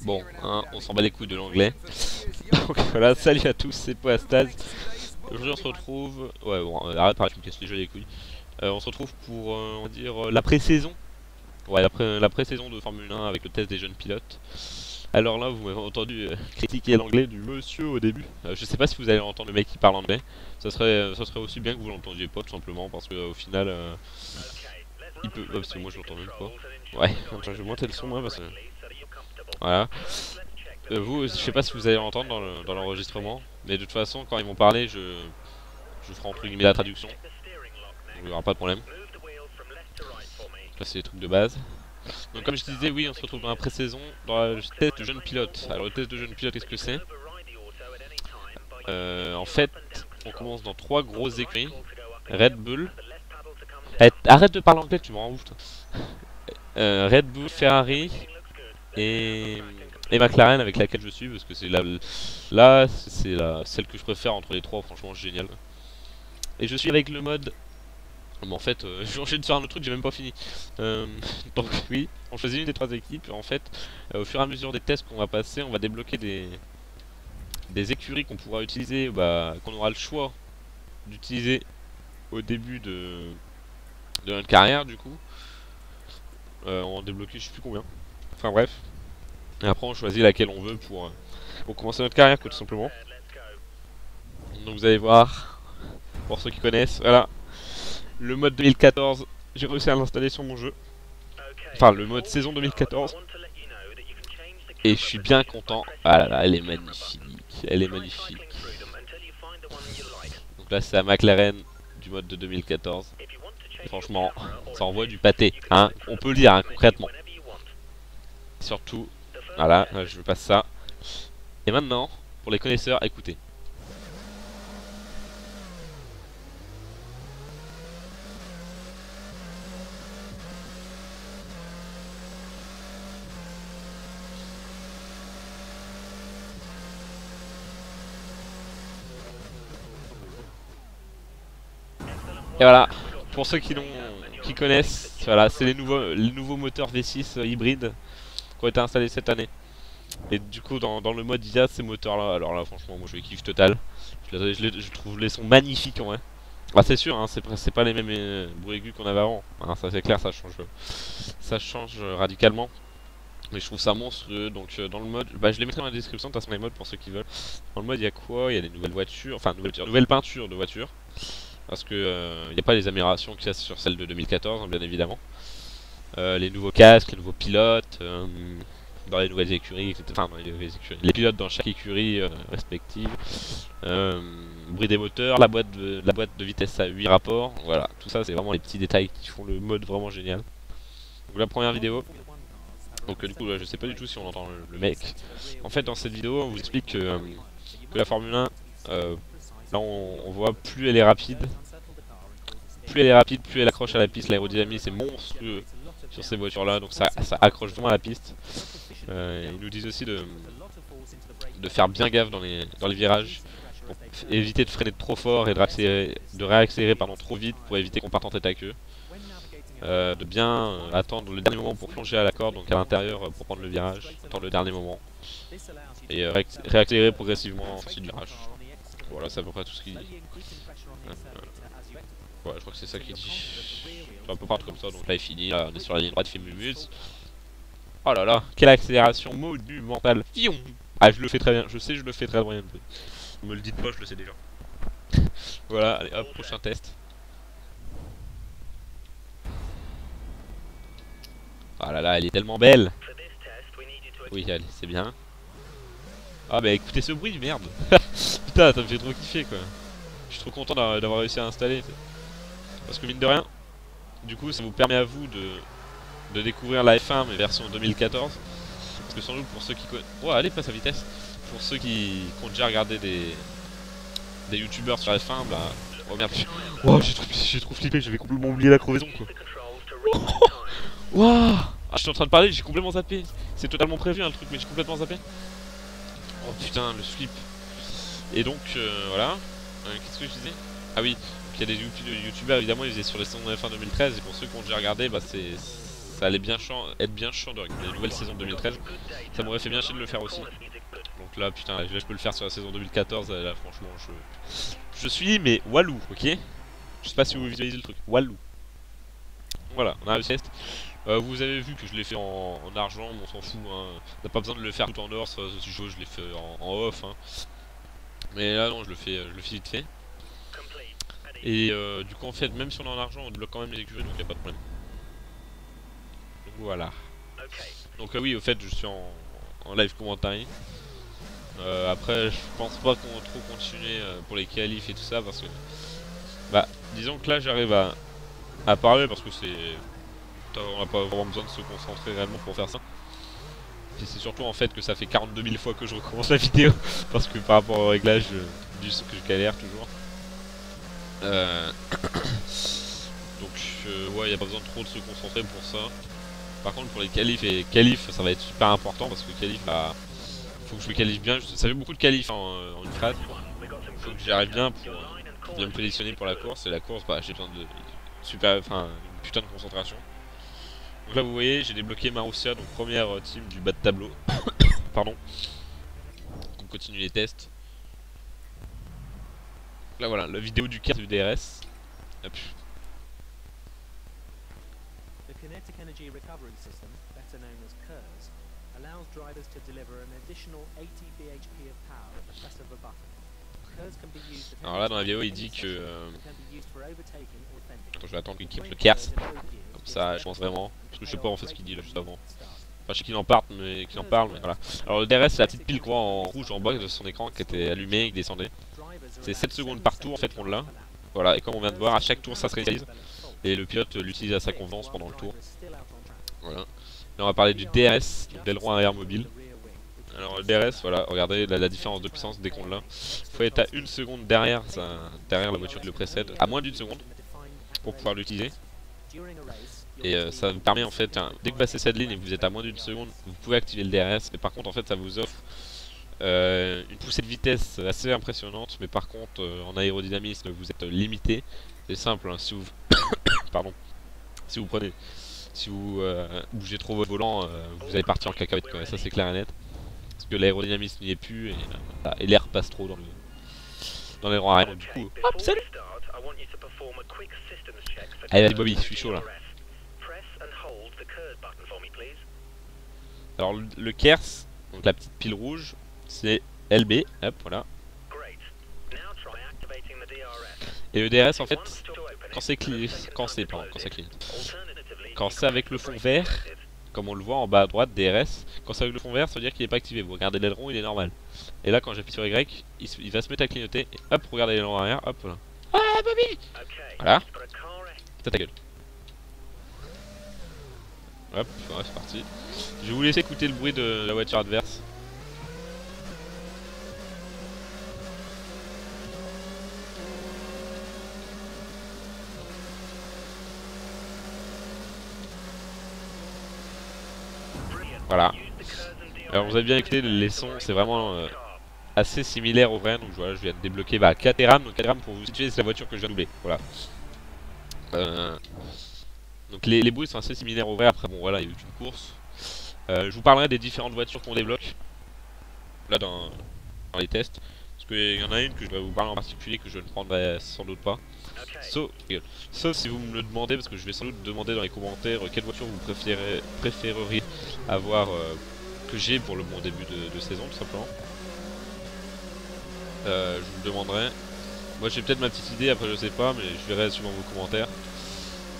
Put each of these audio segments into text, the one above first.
Bon, hein, on s'en bat les couilles de l'anglais. Donc voilà, salut à tous, c'est Poastaz. Aujourd'hui on se retrouve... Ouais bon, arrête, pareil, tu me casses les jeux les couilles. On se retrouve pour, on va dire, la pré-saison. Ouais, la pré-saison de Formule 1 avec le test des jeunes pilotes. Alors là, vous m'avez entendu critiquer l'anglais du monsieur au début. Je sais pas si vous allez entendre le mec qui parle anglais. Ça serait aussi bien que vous l'entendiez pas, tout simplement, parce que au final... il peut... parce que moi je l'entends même pas. Ouais, attends, je vais monter le son moi parce que... Voilà. Vous, je sais pas si vous allez l'entendre dans l'enregistrement, mais de toute façon, quand ils vont parler, je ferai entre guillemets la traduction. Donc il n'y aura pas de problème. Là, c'est les trucs de base. Donc, comme je disais, oui, on se retrouve dans la pré-saison, dans le test de jeune pilote. Alors, le test de jeune pilote, qu'est-ce que c'est? En fait, on commence dans 3 grosses écuries. Red Bull. Arrête de parler anglais, tu me rends ouf, toi. Red Bull, Ferrari et McLaren avec laquelle je suis parce que c'est celle que je préfère entre les trois, franchement génial. Et je suis avec le mode... Bon, en fait, j'ai enchaîné de faire un autre truc, j'ai même pas fini. Donc oui, on choisit une des 3 équipes. En fait, au fur et à mesure des tests qu'on va passer, on va débloquer des écuries qu'on pourra utiliser, qu'on aura le choix d'utiliser au début de notre carrière du coup. On débloquer je sais plus combien. Enfin bref. Et après on choisit laquelle on veut pour commencer notre carrière quoi, tout simplement. Donc vous allez voir, pour ceux qui connaissent, voilà. Le mode 2014, j'ai réussi à l'installer sur mon jeu. Enfin le mode saison 2014. Et je suis bien content. Ah là là, elle est magnifique. Elle est magnifique. Donc là c'est la McLaren du mode de 2014. Et franchement, ça envoie du pâté, hein. On peut le dire hein, concrètement. Surtout, voilà, je passe ça. Et maintenant, pour les connaisseurs, écoutez. Et voilà, pour ceux qui connaissent, voilà, c'est les nouveaux moteurs V6 hybrides qui ont été installés cette année. Et du coup, dans le mode IA, ces moteurs-là, alors là, franchement, moi je les kiffe total. Je trouve les sons magnifiques en vrai. Ah, c'est sûr, hein, c'est pas les mêmes bruits aigus qu'on avait avant. Hein, ça c'est clair, ça change radicalement. Mais je trouve ça monstrueux. Donc dans le mode, je les mettrai dans la description de toute façon les modes pour ceux qui veulent. Dans le mode, il y a quoi? Il y a des nouvelles voitures, enfin nouvelles peintures de voitures. Parce que il n'y a pas les améliorations qu'il y a sur celle de 2014, hein, bien évidemment. Les nouveaux casques, les nouveaux pilotes, dans les nouvelles écuries, etc. Enfin, dans les nouvelles écuries. Les pilotes dans chaque écurie respective. Bruit des moteurs, la boîte de vitesse à 8 rapports. Voilà, tout ça, c'est vraiment les petits détails qui font le mode vraiment génial. Donc, la première vidéo. Donc, du coup, je sais pas du tout si on entend le mec. En fait, dans cette vidéo, on vous explique que la Formule 1. Là on voit plus elle est rapide. Plus elle accroche à la piste. L'aérodynamisme c'est monstrueux sur ces voitures là. Donc ça accroche vraiment à la piste. Ils nous disent aussi de faire bien gaffe dans les virages. Pour éviter de freiner trop fort et de réaccélérer trop vite pour éviter qu'on parte en tête à queue. De bien attendre le dernier moment pour plonger à la corde, donc à l'intérieur pour prendre le virage. Attendre le dernier moment. Et réaccélérer progressivement en sortie du virage. Voilà, c'est à peu près tout ce qu'il dit. Ouais, je crois que c'est ça qu'il dit. C'est un peu partout comme ça, donc là il finit, là on est sur la ligne droite, il fait Mumuz. Oh là là, quelle accélération monumentale. Fion. Ah, je le fais très bien, je sais, je le fais très bien. Me le dites pas, je le sais déjà. Voilà, allez hop, prochain test. Oh là là, elle est tellement belle. Oui, allez, c'est bien. Ah bah écoutez ce bruit, merde. Putain, ça me fait trop kiffer quoi. Je suis trop content d'avoir réussi à installer. Parce que mine de rien, du coup ça vous permet à vous de découvrir la F1 mais version 2014. Parce que sans doute pour ceux qui connaissent... Oh allez, passe à vitesse. Pour ceux qui ont déjà regardé des youtubeurs sur la F1, oh merde. Oh, j'ai trop flippé, j'avais complètement oublié la crevaison quoi. Waouh. Ah, je suis en train de parler, j'ai complètement zappé. C'est totalement prévu le truc, mais j'ai complètement zappé. Oh putain, le flip. Et donc, voilà. Qu'est-ce que je disais? Ah oui, il y a des youtubeurs, évidemment, ils faisaient sur les saisons de F1 2013. Et pour ceux qui ont déjà regardé, ça allait bien être bien chiant de regarder la nouvelle saison de 2013. Ça m'aurait fait bien chier de le faire aussi. Donc là, putain, là, je peux le faire sur la saison 2014. Là, franchement, je suis, mais Walou, ok. Je sais pas si vous visualisez le truc. Walou. Voilà, on a réussi. Vous avez vu que je l'ai fait en argent, mais on s'en fout. Hein. On n'a pas besoin de le faire tout en or. Si je l'ai fait en off. Hein. Mais là, non, je le fais vite fait. Et du coup, en fait, même si on est en argent, on débloque quand même les écuries, donc y a pas de problème. Donc voilà. Donc oui, au fait, je suis en live commentary. Après, je pense pas qu'on va trop continuer pour les qualifs et tout ça parce que, bah, disons que là, j'arrive à parler parce que on n'a pas vraiment besoin de se concentrer réellement pour faire ça. Et c'est surtout en fait que ça fait 42 000 fois que je recommence la vidéo parce que par rapport au réglage du que je galère toujours. Donc ouais, il n'y a pas besoin de trop de se concentrer pour ça. Par contre pour les qualifs ça va être super important parce que qualif bah, faut que je me qualifie bien. Ça fait beaucoup de qualifs en une phrase. Faut que j'y arrive bien pour bien me positionner pour la course. Et la course bah j'ai besoin de une putain de concentration. Donc là vous voyez j'ai débloqué Marussia, donc première team du bas de tableau. Pardon. On continue les tests. Là voilà, la vidéo du KERS du DRS. Hop. The Kinetic Energy Recovery System, better known as KERS, allows drivers to deliver an additional 80 bhp of power at the press of a button. KERS can be used. Alors là dans la vidéo il dit que attends, je vais attendre qu'il quitte le KERS. Comme ça je pense vraiment. Parce que je sais pas en fait ce qu'il dit là juste avant. Enfin, je sais qu'il en parle, mais voilà. Alors le DRS, c'est la petite pile qu'on voit en rouge en bas de son écran qui était allumée et qui descendait. C'est 7 secondes par tour en fait qu'on l'a. Voilà, et comme on vient de voir, à chaque tour ça se réalise. Et le pilote l'utilise à sa convenance pendant le tour. Voilà. Là on va parler du DRS, donc l'aileron arrière mobile. Alors le DRS, voilà, regardez la différence de puissance dès qu'on l'a. Il faut être à 1 seconde derrière la voiture qui le précède, à moins d'1 seconde, pour pouvoir l'utiliser. Et ça vous permet en fait, dès que vous passez cette ligne et que vous êtes à moins d'1 seconde, vous pouvez activer le DRS. Mais par contre en fait ça vous offre une poussée de vitesse assez impressionnante. Mais par contre en aérodynamisme vous êtes limité. C'est simple, hein, si vous pardon, si vous bougez trop votre volant, vous allez partir en cacahuète quoi. Ça c'est clair et net. Parce que l'aérodynamisme n'y est plus et l'air passe trop dans les rangs arrière. Du coup, hop, salut. Allez vas-y Bobby, je suis chaud là. Alors le KERS, donc la petite pile rouge, c'est LB, hop voilà. Et le DRS en fait, quand c'est avec le fond vert, comme on le voit en bas à droite, DRS, quand c'est avec le fond vert, ça veut dire qu'il n'est pas activé. Vous regardez l'aileron, il est normal. Et là quand j'appuie sur Y, il va se mettre à clignoter, et hop, regardez l'aileron arrière, hop là. Ah Bobby. Voilà. C'est ta gueule. Hop, ouais, c'est parti. Je vais vous laisser écouter le bruit de la voiture adverse. Voilà. Alors vous avez bien écouté les sons, c'est vraiment assez similaire au vrai. Donc voilà, je viens de débloquer Caterham. Donc Caterham, pour vous situer, c'est la voiture que je viens de doubler. Voilà. Donc les bruits sont assez similaires au vrai. Après bon voilà, il y a eu une course. Je vous parlerai des différentes voitures qu'on débloque là dans les tests. Parce qu'il y en a une que je vais vous parler en particulier que je ne prendrai sans doute pas. Sauf si vous me le demandez, parce que je vais sans doute demander dans les commentaires quelle voiture vous préféreriez avoir que j'ai pour mon début de saison tout simplement. Je vous le demanderai. Moi j'ai peut-être ma petite idée, après je sais pas, mais je verrai suivant vos commentaires.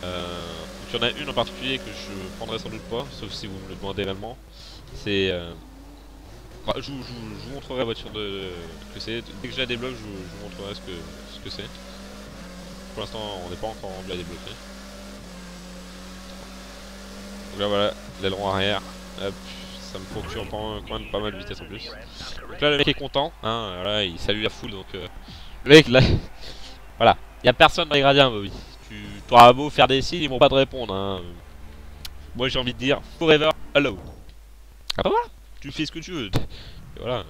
Donc il y en a une en particulier que je prendrai sans doute pas, sauf si vous me le demandez réellement. C'est je vous montrerai la voiture que c'est. Dès que je la débloque, je vous montrerai ce que c'est. Pour l'instant, on n'est pas encore rendu à débloquer. Donc là, voilà, l'aileron arrière. Hop, ça me procure quand même pas mal de vitesse en plus. Donc là, le mec est content. Hein, voilà, il salue la foule. Donc, le mec, là, voilà. Il n'y a personne dans les gradients, Bobby. Tu auras beau faire des signes, ils vont pas te répondre. Hein. Moi, j'ai envie de dire forever hello. Ah bah voilà, tu fais ce que tu veux. Et voilà.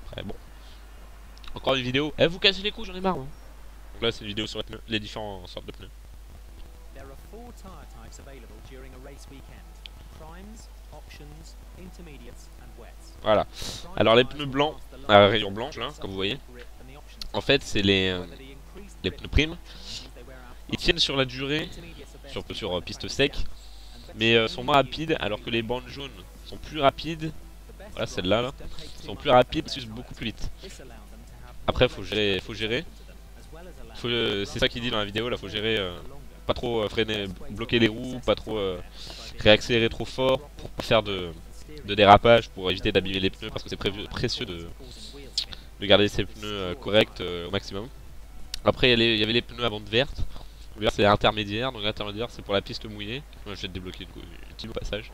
Après, bon. Encore une vidéo. Eh, vous cassez les couilles, j'en ai marre. Hein. Donc là, c'est une vidéo sur les différentes sortes de pneus. four tire types available during a race weekend: primes, options, intermediates, and wets. Voilà. Alors les pneus blancs, à rayon blanche là, comme vous voyez, en fait c'est les pneus primes. Ils tiennent sur la durée, sur piste sec, mais sont moins rapides, alors que les bandes jaunes sont plus rapides. Voilà, celles-là, là, sont plus rapides, s'usent beaucoup plus vite. Après, faut gérer. C'est ça qu'il dit dans la vidéo, là, faut gérer, pas trop freiner, bloquer les roues, pas trop réaccélérer trop fort, pour pas faire de dérapage, pour éviter d'abîmer les pneus, parce que c'est précieux de garder ses pneus corrects au maximum. Après, il y avait les pneus à bande verte. C'est intermédiaire, donc l'intermédiaire c'est pour la piste mouillée. Moi, je vais te débloquer le petit passage.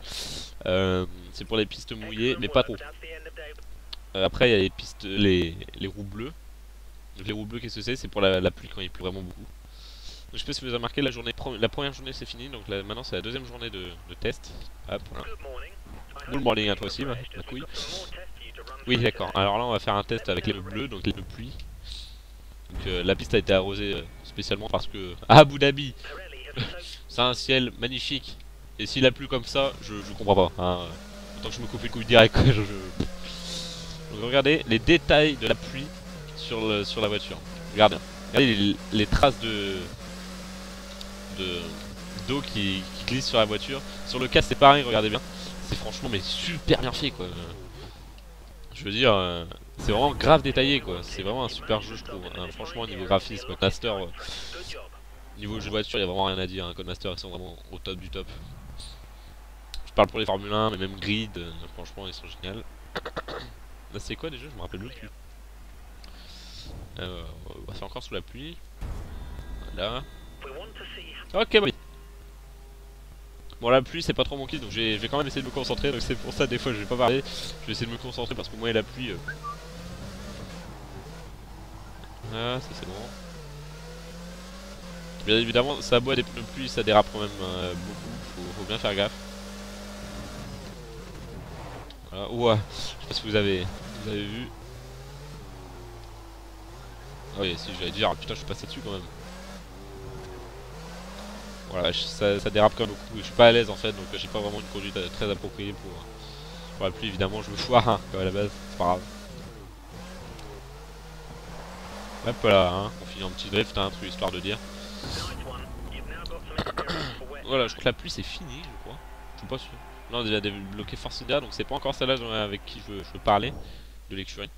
C'est pour les pistes mouillées, mais pas trop. Après, il y a les pistes, les roues bleues. Donc les roues bleues, qu'est-ce que c'est? C'est pour la pluie quand il pleut vraiment beaucoup. Donc, je sais pas si vous avez remarqué, la première journée c'est fini, donc là, maintenant c'est la deuxième journée de test. Hop, voilà. Good morning à toi aussi, ma couille. Oui, d'accord. Alors là, on va faire un test avec les pneus bleus, donc les pneus pluie. Donc la piste a été arrosée spécialement parce que à Abu Dhabi, c'est un ciel magnifique. Et s'il a plu comme ça, je comprends pas. Hein. Autant que je me coupe les couilles direct. Donc regardez les détails de la pluie sur la voiture. Regardez les traces d'eau qui glissent sur la voiture. Sur le casque c'est pareil, regardez bien. C'est franchement mais super bien fait quoi. Je veux dire, c'est vraiment grave détaillé quoi. C'est vraiment un super jeu je trouve. Franchement niveau graphisme, Codemaster, niveau jeu de voiture, il y a vraiment rien à dire. Hein. Codemaster ils sont vraiment au top du top. Je parle pour les Formule 1, mais même Grid, franchement ils sont géniaux. Là c'est quoi déjà? Je me rappelle même plus. C'est encore sous la pluie. Voilà. Ok, oui. Bon, la pluie c'est pas trop mon kiff, donc je vais quand même essayer de me concentrer. Donc c'est pour ça des fois je vais pas parler. Je vais essayer de me concentrer parce que moi et la pluie. Ah, ça c'est bon. Bien évidemment, ça boit des pneus pluie, ça dérape quand même beaucoup. Faut bien faire gaffe. Voilà. Ouah, je sais pas si vous avez vu. Ah oui, si j'allais dire, putain, je suis passé dessus quand même. Voilà, ça dérape quand même beaucoup. Je suis pas à l'aise en fait, donc j'ai pas vraiment une conduite très appropriée pour la pluie. Évidemment, je me foire hein, comme à la base, c'est pas grave. Hop là, hein, on finit en petit drift, hein, truc histoire de dire. Voilà, je crois que la pluie c'est fini, je crois. Je suis pas sûr. Là, on a déjà débloqué Force India, donc c'est pas encore celle-là avec qui je veux parler de l'écurie.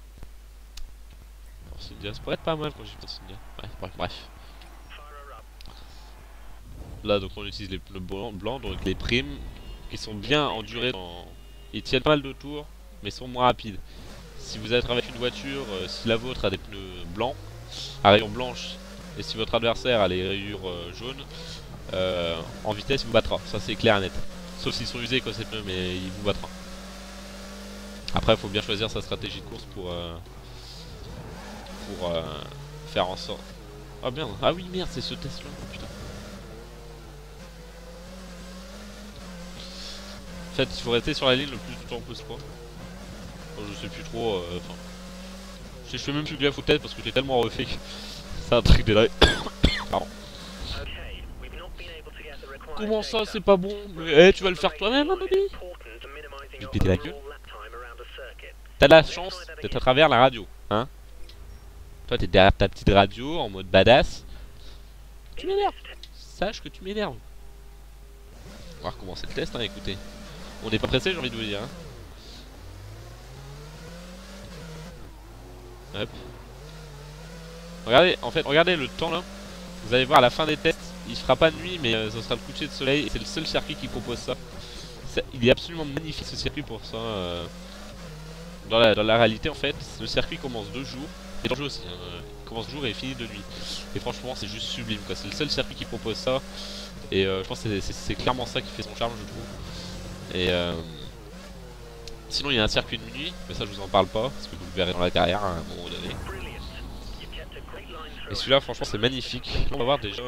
Force India, ça pourrait être pas mal quand j'ai Force India. Ouais, bref. Là donc on utilise les pneus blancs, donc les primes qui sont bien endurés, ils tiennent pas mal de tours mais sont moins rapides. Si vous êtes avec une voiture, si la vôtre a des pneus blancs, à rayons blanches, et si votre adversaire a les rayures jaunes, en vitesse il vous battra, ça c'est clair et net. Sauf s'ils sont usés quoi ces pneus, mais il vous battra. Après il faut bien choisir sa stratégie de course pour faire en sorte... Oh merde, ah oui merde c'est ce test là, oh, putain. En fait, il faut rester sur la ligne le plus de temps possible. Bon, je sais plus trop. Je fais même plus gaffe au test parce que j'ai tellement refait que c'est un truc de dingue. Pardon. Comment ça, c'est pas bon? Mais tu vas le faire toi-même, hein, baby? Je vais te péter la gueule. T'as de la chance d'être à travers la radio, hein? Toi, t'es derrière ta petite radio en mode badass. Tu m'énerves. Sache que tu m'énerves. On va recommencer le test, hein, écoutez. On n'est pas pressé, j'ai envie de vous dire. Hein. Hop. Regardez, en fait, regardez le temps là. Vous allez voir à la fin des tests, il fera pas de nuit, mais ça sera le coucher de soleil. Et c'est le seul circuit qui propose ça. Il est absolument magnifique ce circuit pour ça. Dans la réalité, en fait, le circuit commence de jour. Et dans le jeu aussi. Hein, il commence de jour et il finit de nuit. Et franchement, c'est juste sublime quoi. C'est le seul circuit qui propose ça. Et je pense que c'est clairement ça qui fait son charme, je trouve. Et sinon il y a un circuit de nuit, mais ça je vous en parle pas parce que vous le verrez dans la carrière à un moment donné. Et celui-là franchement c'est magnifique. On va voir déjà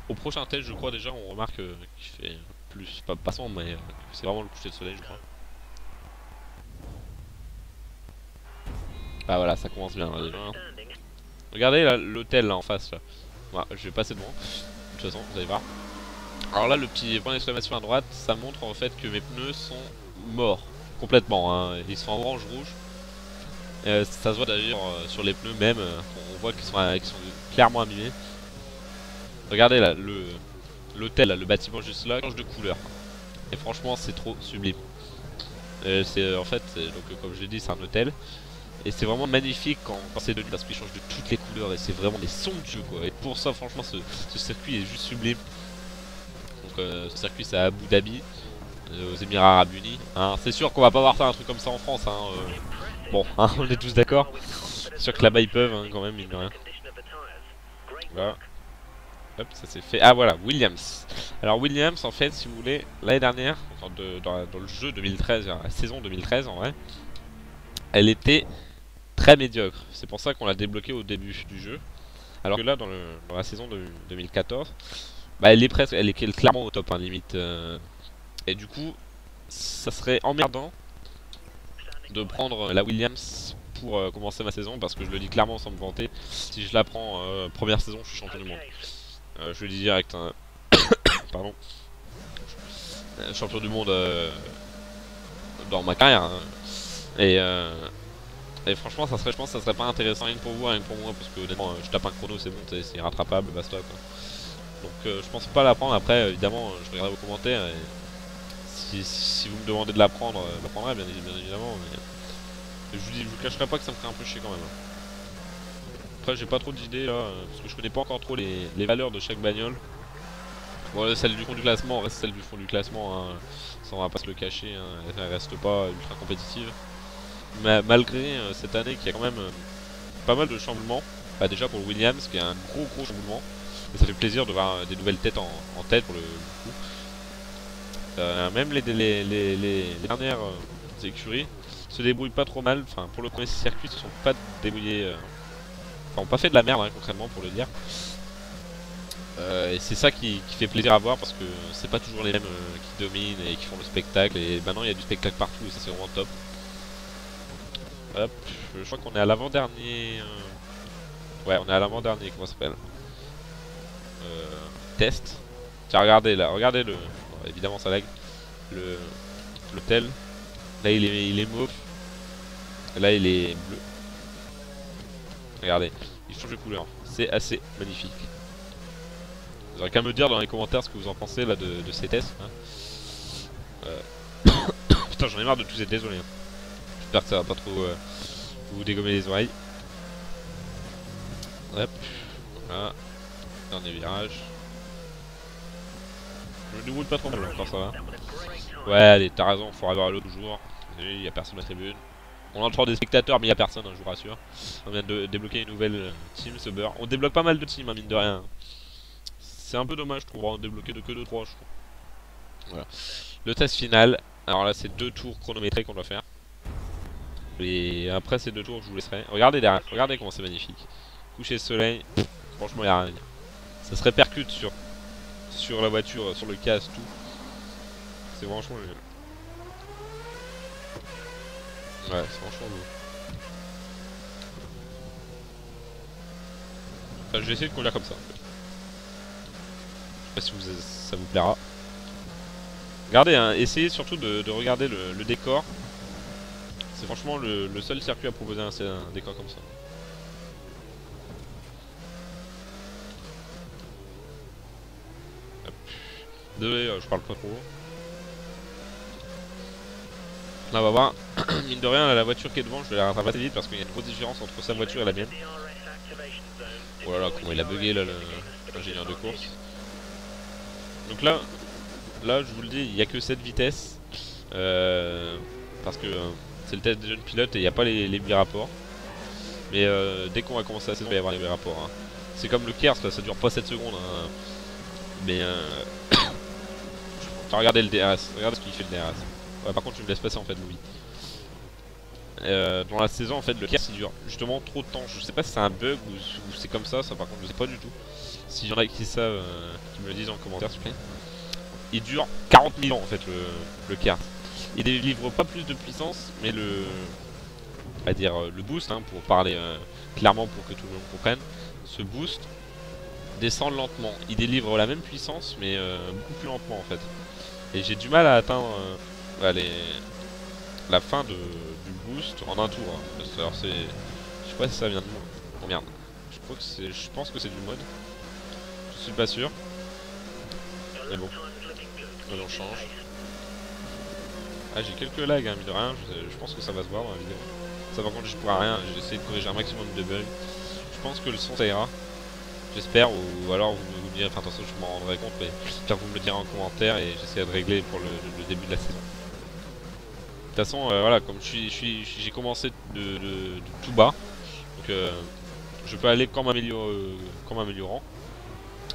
au prochain test je crois déjà on remarque qu'il fait plus, pas sombre mais c'est vraiment le coucher de soleil je crois. Ah voilà ça commence bien là, déjà. Regardez l'hôtel là en face là. Voilà, je vais passer devant. De toute façon vous allez voir. Alors là, le petit point d'exclamation à droite, ça montre en fait que mes pneus sont morts complètement. Hein. Ils sont en orange rouge. Ça se voit d'ailleurs sur les pneus même. On voit qu'ils sont clairement abîmés. Regardez là, l'hôtel, le bâtiment juste là, change de couleur. Et franchement, c'est trop sublime. C'est en fait, donc comme je l'ai dit, c'est un hôtel. Et c'est vraiment magnifique quand c'est de nuit parce qu'il change de toutes les couleurs et c'est vraiment des somptueux quoi. Et pour ça, franchement, ce circuit est juste sublime. Donc ce circuit c'est à Abu Dhabi, aux Émirats Arabes Unis. Hein. C'est sûr qu'on va pas voir ça un truc comme ça en France. Hein, bon, hein, on est tous d'accord. C'est sûr que là-bas ils peuvent hein, quand même, mine de rien. Voilà. Hop, ça c'est fait. Ah voilà, Williams. Alors Williams, en fait, si vous voulez, l'année dernière, dans le jeu 2013, la saison 2013 en vrai, elle était très médiocre. C'est pour ça qu'on l'a débloqué au début du jeu. Alors que là, dans la saison de 2014, bah elle est presque, elle est clairement au top, hein, limite. Et du coup, ça serait emmerdant de prendre la Williams pour commencer ma saison, parce que je le dis clairement sans me vanter, si je la prends première saison, je suis champion du monde. Je le dis direct, hein. Pardon. Champion du monde dans ma carrière. Hein. Et franchement, je pense que ça serait pas intéressant rien que pour vous, rien que pour moi, parce que honnêtement, je tape un chrono, c'est bon, c'est rattrapable, basta quoi. Donc je pense pas la prendre. Après, évidemment, je regarderai vos commentaires. Et si vous me demandez de la prendre, je la prendrai bien évidemment. Mais je vous cacherai pas que ça me ferait un peu chier quand même. Après, j'ai pas trop d'idées là, parce que je connais pas encore trop les valeurs de chaque bagnole. Bon, celle du fond du classement reste celle du fond du classement, hein. Ça on va pas se le cacher, hein. Elle reste pas ultra compétitive. Mais malgré cette année qui a quand même pas mal de changements, bah, déjà pour le Williams qui a un gros chamboulement, et ça fait plaisir de voir des nouvelles têtes en tête pour le coup. Même les dernières écuries se débrouillent pas trop mal, enfin pour le premier circuit ils se sont pas débrouillés, enfin ont pas fait de la merde hein, concrètement pour le dire. Et c'est ça qui fait plaisir à voir parce que c'est pas toujours les mêmes qui dominent et qui font le spectacle, et maintenant il y a du spectacle partout et ça c'est vraiment top. Hop, je crois qu'on est à l'avant-dernier. Ouais, on est à l'avant-dernier, comment ça s'appelle test. Tiens, regardez là, regardez le. Bon, évidemment ça lag. L'hôtel. Là il est mauve. Là il est bleu. Regardez, il change de couleur. C'est assez magnifique. Vous aurez qu'à me dire dans les commentaires ce que vous en pensez là de ces tests. Hein. Putain, j'en ai marre de tous être désolé. Hein. J'espère que ça va pas trop vous dégommer les oreilles. Hop, voilà. Dernier virage. Je me débrouille pas trop mal encore, ça va. Ouais, allez, t'as raison, faut avoir à l'eau toujours. Il y a personne à la tribune. On entend des spectateurs, mais il y a personne, hein, je vous rassure. On vient de débloquer une nouvelle team, ce beurre. On débloque pas mal de teams, hein, mine de rien. C'est un peu dommage, je trouve, on débloquer que 2-3, je trouve. Voilà. Le test final. Alors là, c'est 2 tours chronométrés qu'on doit faire. Et après ces 2 tours, je vous laisserai. Regardez derrière, regardez comment c'est magnifique. Coucher de soleil, franchement, il n'y a rien à dire. Ça se répercute sur la voiture, sur le casque, tout. C'est franchement génial. Ouais, c'est franchement beau. Enfin, je vais essayer de conduire comme ça. Je sais pas si ça vous plaira. Regardez, hein, essayez surtout de regarder le décor. C'est franchement le seul circuit à proposer un décor comme ça. Hop. Désolé, je parle pas trop. Là, on va voir. Mine de rien, là, la voiture qui est devant, je vais la rattraper assez vite parce qu'il y a une grosse différence entre sa voiture et la mienne. Oh là là, comment il a bugué là, l'ingénieur de course. Donc là, je vous le dis, il n'y a que cette vitesse. Parce que c'est le test des jeunes pilotes et il n'y a pas les 8 rapports. Mais dès qu'on va commencer la saison, il va y avoir les 8 rapports. Hein. C'est comme le Kers, là, ça dure pas 7 secondes. Hein. Mais regardez le DRS, regardez ce qu'il fait le DRS. Ouais, par contre, tu me laisses passer en fait, Louis. Dans la saison, en fait, le Kers il dure justement trop de temps. Je sais pas si c'est un bug ou c'est comme ça, par contre, je sais pas du tout. S'il y en a qui savent, qui me le disent en commentaire, s'il vous plaît. Il dure 40 000 ans en fait, le Kers. Il délivre pas plus de puissance, mais on va dire le boost, hein, pour parler clairement pour que tout le monde comprenne. Ce boost, descendent lentement. Ils délivrent la même puissance, mais beaucoup plus lentement en fait. Et j'ai du mal à atteindre bah, la fin du boost en un tour. Hein. Alors c'est, je sais pas si ça vient de moi. Oh merde. Je pense que c'est du mode. Je suis pas sûr. Mais bon. Allez, on change. Ah, j'ai quelques lags, hein, mine de rien. Je pense que ça va se voir dans la vidéo. Ça par contre, je pourrai rien. J'ai essayé de corriger un maximum de bugs. Je pense que le son ça ira. J'espère, ou alors vous me direz, enfin attention je m'en rendrai compte, mais j'espère que vous me le direz en commentaire et j'essaierai de régler pour le début de la saison. De toute façon, voilà, comme j'ai commencé de tout bas, donc je peux aller qu'en m'améliorant.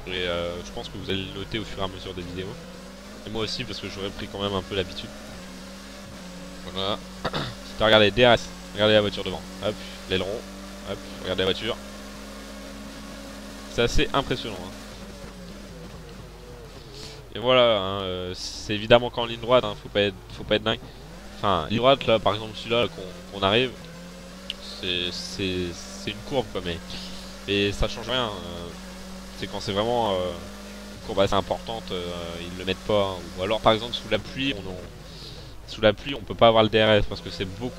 Et je pense que vous allez le noter au fur et à mesure des vidéos. Et moi aussi parce que j'aurais pris quand même un peu l'habitude. Voilà. Regardez, DRS, regardez la voiture devant. Hop, l'aileron, hop, regardez la voiture. C'est assez impressionnant. Hein. Et voilà, hein, c'est évidemment qu'en ligne droite, hein, faut pas être dingue. Enfin, ligne droite là, par exemple celui-là qu'on arrive, c'est une courbe quoi, mais ça change rien. C'est quand c'est vraiment une courbe assez importante, ils le mettent pas. Hein. Ou alors par exemple sous la pluie, on peut pas avoir le DRS parce que c'est beaucoup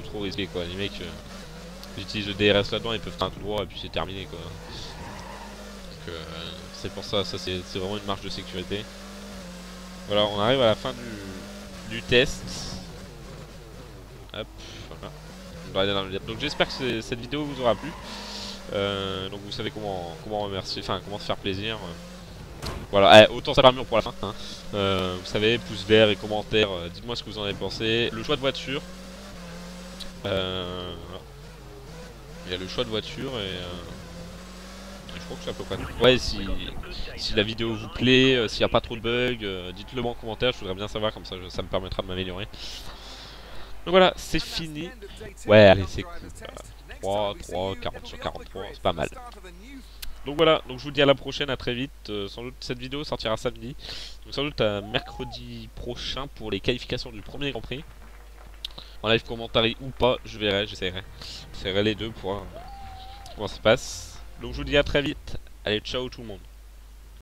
trop risqué quoi. Les mecs qui utilisent le DRS là-dedans, ils peuvent faire un tout droit et puis c'est terminé quoi. C'est pour ça, c'est vraiment une marge de sécurité. Voilà, on arrive à la fin du test. Hop, voilà. Donc j'espère que cette vidéo vous aura plu. Donc vous savez comment remercier, enfin comment se faire plaisir. Voilà, autant ça l'armure pour la fin. Hein. Vous savez, pouce vert et commentaires, dites-moi ce que vous en avez pensé. Le choix de voiture. Voilà. Il y a le choix de voiture et... je crois que c'est à peu près tout. Ouais, si la vidéo vous plaît, s'il n'y a pas trop de bugs, dites-le moi en commentaire, je voudrais bien savoir, comme ça ça me permettra de m'améliorer. Donc voilà, c'est fini. Ouais, allez, c'est cool. 3, 40 sur 43, c'est pas mal. Donc voilà, donc je vous dis à la prochaine, à très vite. Sans doute cette vidéo sortira samedi. Donc sans doute à mercredi prochain pour les qualifications du premier Grand Prix. En live commentary ou pas, je verrai, j'essaierai. J'essaierai les deux pour voir comment ça se passe. Donc je vous dis à très vite. Allez, ciao tout le monde.